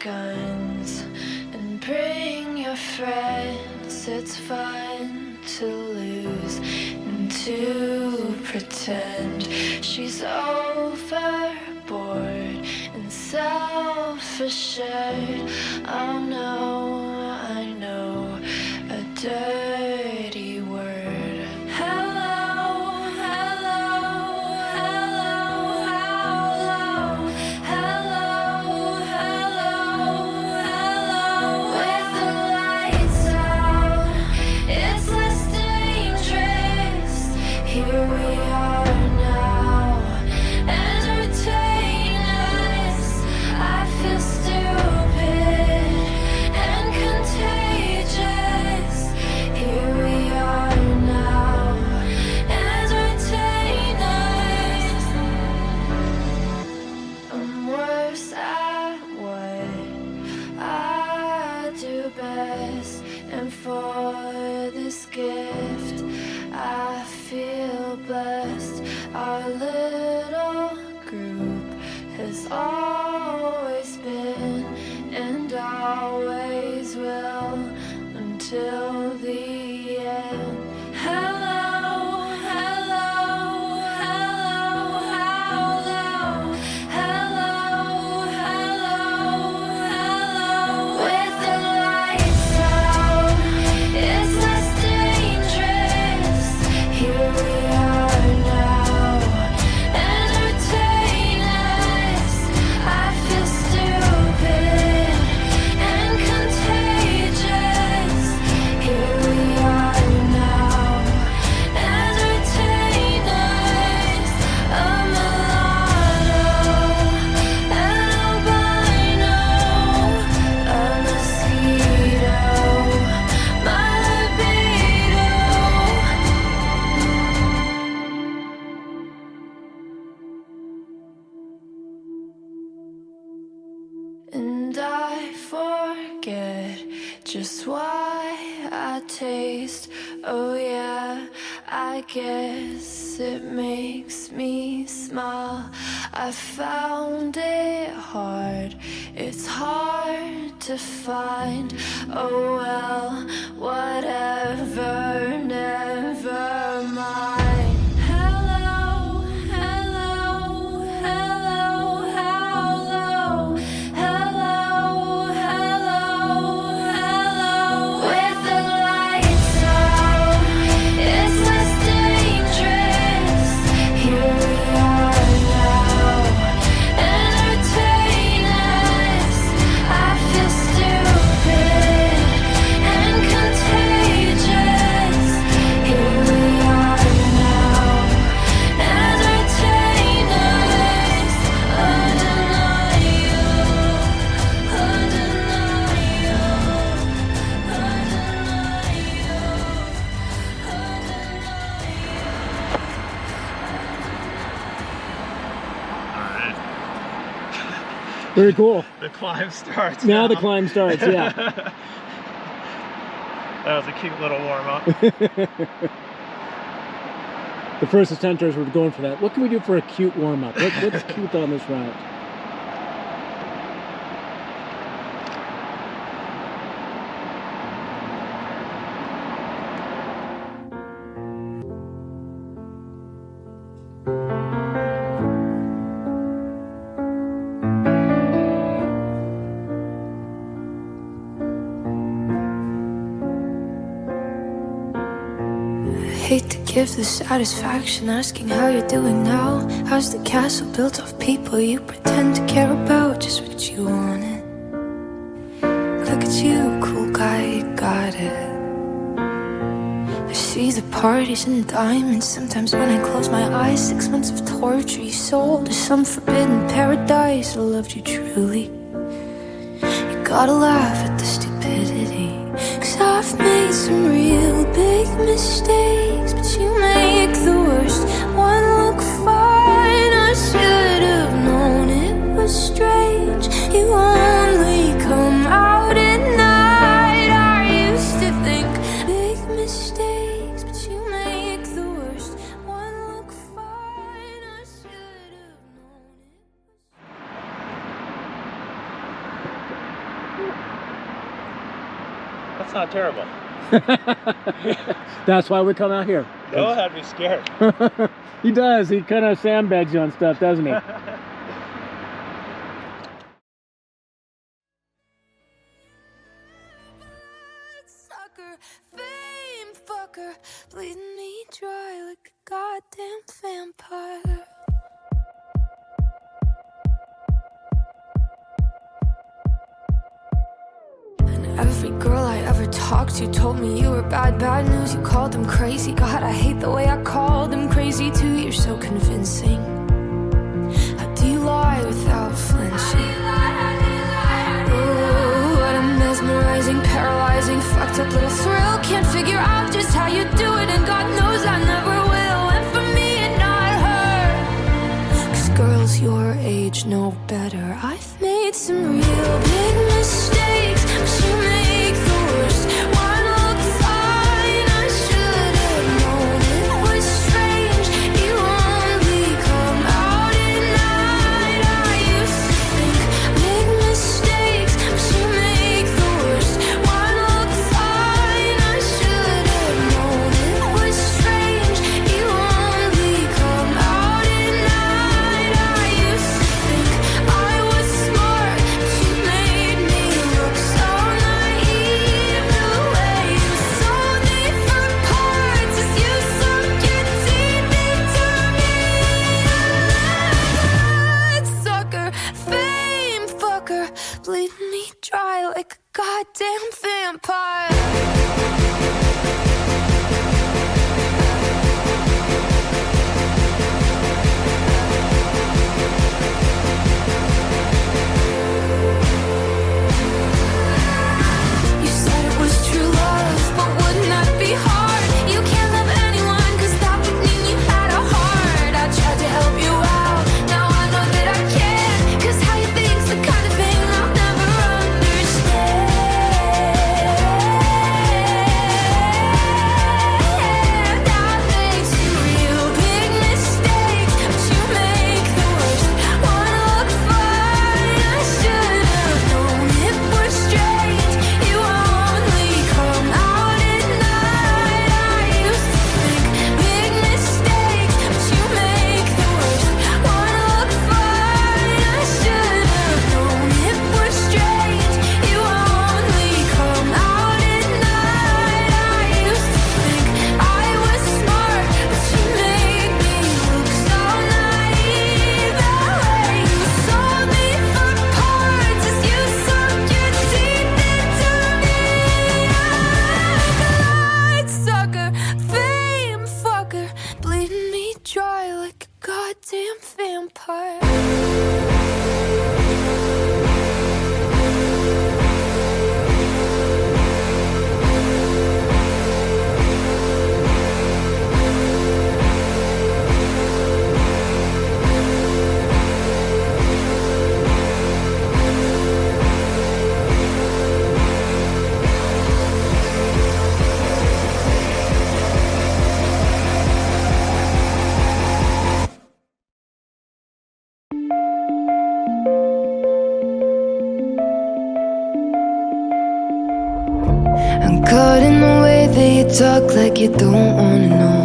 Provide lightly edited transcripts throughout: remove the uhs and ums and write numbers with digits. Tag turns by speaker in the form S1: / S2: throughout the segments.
S1: guns and bring your friends. It's fun to lose and to pretend she's overboard and self-assured. Oh no, I know a dirty word. Hello, hello, hello, hello, hello, hello, hello. With the lights out, it's less dangerous. Here we are now, entertain us. I feel stupid and contagious. Here we are now, entertain us. I'm worse at what I do best, and for this gift I feel blessed. Our little group has always been and always will until the end. Hello, hello, hello, hello, hello, hello, hello. With the lights out, it's less dangerous. Here we are now, entertain us. I feel stupid and contagious. Here we are now, entertain us. A mulatto, an albino, a mosquito, my libido. And I forget just why I taste. Oh yeah, I guess it makes me smile. I found it hard, it's hard to find. Oh well, whatever, never mind. Hello, hello, hello, hello, hello, hello, hello. With the lights out, it's less dangerous. Here we are now, entertain us. I feel stupid and contagious. Here we are now, entertain us.
S2: Alright,
S3: Very cool.
S2: the climb starts.
S3: Now the climb starts, yeah.
S2: That was a cute little warm-up.
S3: The first attempters were going for that. What can we do for a cute warm-up? What's cute on this route?
S1: Hate to give the satisfaction asking how you're doing now. How's the castle built of people you pretend to care about? Just what you wanted. Look at you, cool guy, you got it. I see the parties and diamonds. Sometimes when I close my eyes, 6 months of torture you sold to some forbidden paradise. I loved you truly. You gotta laugh at the stupidity, 'cause I've made some real big mistakes, but you make the worst one look fine. I should have known it was strange. You only come out at night. I used to think big mistakes, but you make the worst one look fine. I should have known it was
S2: That's not terrible.
S3: That's why we come out here.
S2: Noah had me scared.
S3: He does. He kind of sandbags you on stuff, doesn't he?
S1: Sucker, fame fucker, bleeding me dry like a goddamn vampire. And every girl I ever talked to told me you were bad, bad news. You called them crazy. God, I hate the way I called them crazy too. You're so convincing. How do you lie without flinching? Ooh, what a mesmerizing, paralyzing, fucked up little thrill. Can't figure out just how you do it, and God knows I never will. And for me and not her, 'cause girls your age know better. I've made some real big mistakes, but you make the worst. One look fine, I should have known it was strange. You only come out at night. I used to think big mistakes, but you make the worst. One look fine, I should have known it was strange. You only come out at night. I used to think I was smart, but you made me look so naive. The way you sold me for parts as you sunk your teeth into me. That sucker, fame fucker, bleeding me dry like a goddamn vampire. You said it was true love, but wouldn't that be hard? You can't love anyone, 'cause that would mean you had a heart. I tried to help you out, now I know that I can't. 'Cause how you think's the kind of thing I'll never understand. I made some real big mistakes, but you make the worst. One look fine, I should have known it was strange. You only come out at night. I used to think big mistakes, but you make the worst. One look fine, I should have known it was strange. You only come out at night. I used to think I was smart, but you made me look so naive. The way you sold me for parts as you sunk your teeth into me. God sucker, fame fucker, bleeding me dry like a goddamn vampire. I'm caught in the way that you talk like you don't wanna know.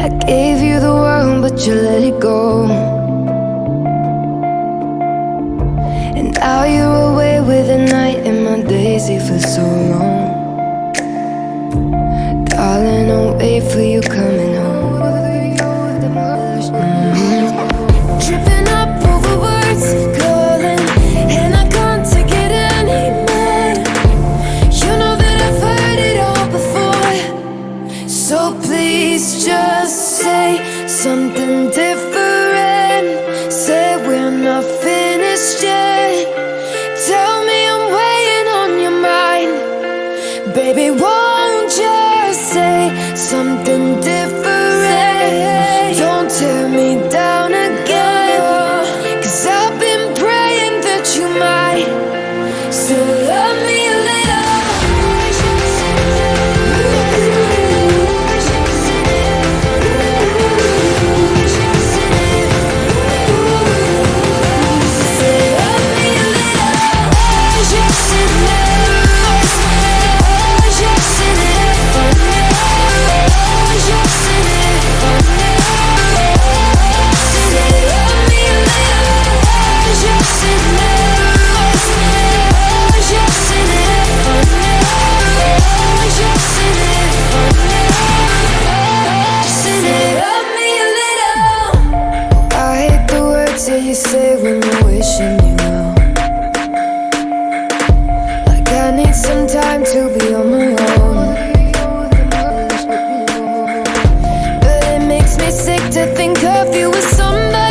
S1: I gave you the world, but you let it go. And now you're away with the night, and my days they feel so long. Darling, I'll wait for you coming home. Tripping up over words, calling, and I can't take it anymore. You know that I've heard it all before, so please just say something different. Say we're not finished yet. Tell me I'm weighing on your mind. Baby, won't you say something different? you with somebody